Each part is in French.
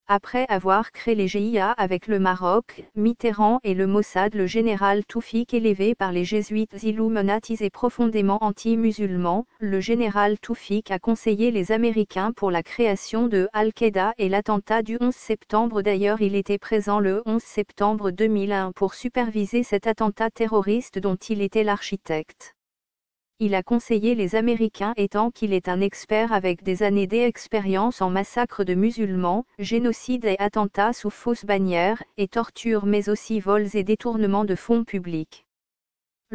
Après avoir créé les GIA avec le Maroc, Mitterrand et le Mossad, le général Toufik, élevé par les jésuites Illuminatis et profondément anti-musulman, le général Toufik a conseillé les Américains pour la création de Al-Qaïda et l'attentat du 11 septembre. D'ailleurs, il était présent le 11 septembre 2001 pour superviser cet attentat terroriste dont il était l'architecte. Il a conseillé les Américains étant qu'il est un expert avec des années d'expérience en massacres de musulmans, génocide et attentats sous fausse bannière, et torture mais aussi vols et détournements de fonds publics.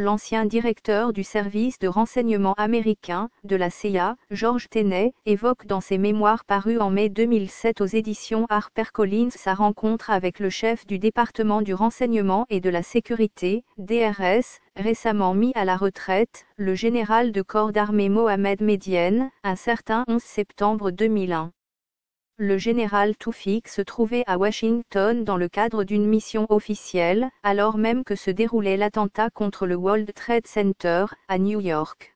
L'ancien directeur du service de renseignement américain, de la CIA, George Tenet, évoque dans ses mémoires parus en mai 2007 aux éditions HarperCollins sa rencontre avec le chef du département du renseignement et de la sécurité, DRS, récemment mis à la retraite, le général de corps d'armée Mohamed Medienne, un certain 11 septembre 2001. Le général Toufik se trouvait à Washington dans le cadre d'une mission officielle, alors même que se déroulait l'attentat contre le World Trade Center, à New York.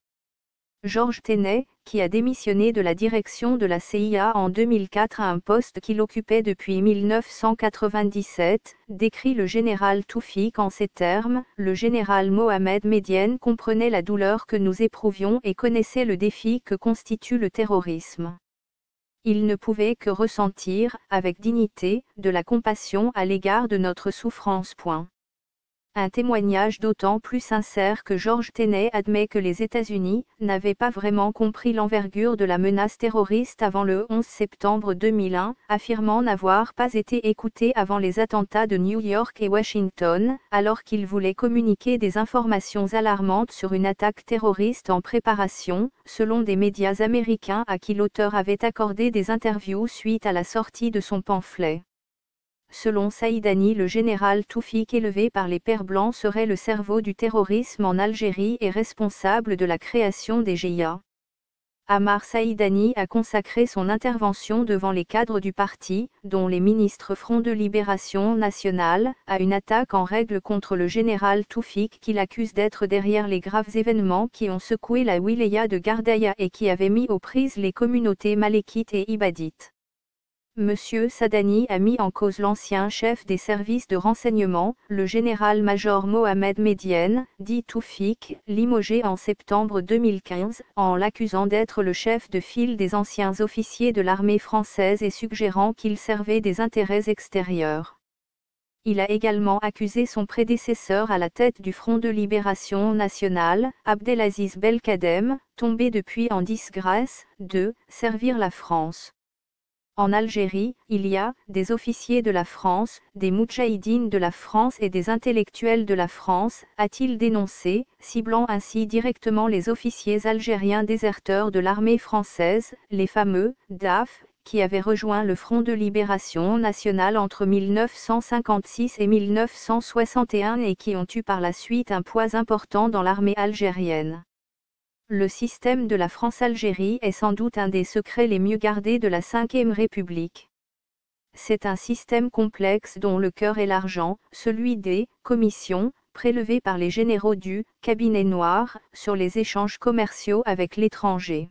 George Tenet, qui a démissionné de la direction de la CIA en 2004 à un poste qu'il occupait depuis 1997, décrit le général Toufik en ces termes: le général Mohamed Medienne comprenait la douleur que nous éprouvions et connaissait le défi que constitue le terrorisme. Il ne pouvait que ressentir, avec dignité, de la compassion à l'égard de notre souffrance. Un témoignage d'autant plus sincère que George Tenet admet que les États-Unis n'avaient pas vraiment compris l'envergure de la menace terroriste avant le 11 septembre 2001, affirmant n'avoir pas été écoutés avant les attentats de New York et Washington, alors qu'ils voulaient communiquer des informations alarmantes sur une attaque terroriste en préparation, selon des médias américains à qui l'auteur avait accordé des interviews suite à la sortie de son pamphlet. Selon Saïdani, le général Toufik, élevé par les Pères Blancs, serait le cerveau du terrorisme en Algérie et responsable de la création des GIA. Ammar Saïdani a consacré son intervention devant les cadres du parti, dont les ministres Front de Libération Nationale, à une attaque en règle contre le général Toufik qu'il accuse d'être derrière les graves événements qui ont secoué la wilaya de Gardaïa et qui avaient mis aux prises les communautés malékites et ibadites. Monsieur Sadani a mis en cause l'ancien chef des services de renseignement, le général-major Mohamed Medienne, dit Toufik, limogé en septembre 2015, en l'accusant d'être le chef de file des anciens officiers de l'armée française et suggérant qu'il servait des intérêts extérieurs. Il a également accusé son prédécesseur à la tête du Front de Libération Nationale, Abdelaziz Belkadem, tombé depuis en disgrâce, de servir la France. En Algérie, il y a des officiers de la France, des moudjahidines de la France et des intellectuels de la France, a-t-il dénoncé, ciblant ainsi directement les officiers algériens déserteurs de l'armée française, les fameux DAF, qui avaient rejoint le Front de Libération Nationale entre 1956 et 1961 et qui ont eu par la suite un poids important dans l'armée algérienne. Le système de la France-Algérie est sans doute un des secrets les mieux gardés de la Ve République. C'est un système complexe dont le cœur est l'argent, celui des commissions, prélevées par les généraux du cabinet noir, sur les échanges commerciaux avec l'étranger.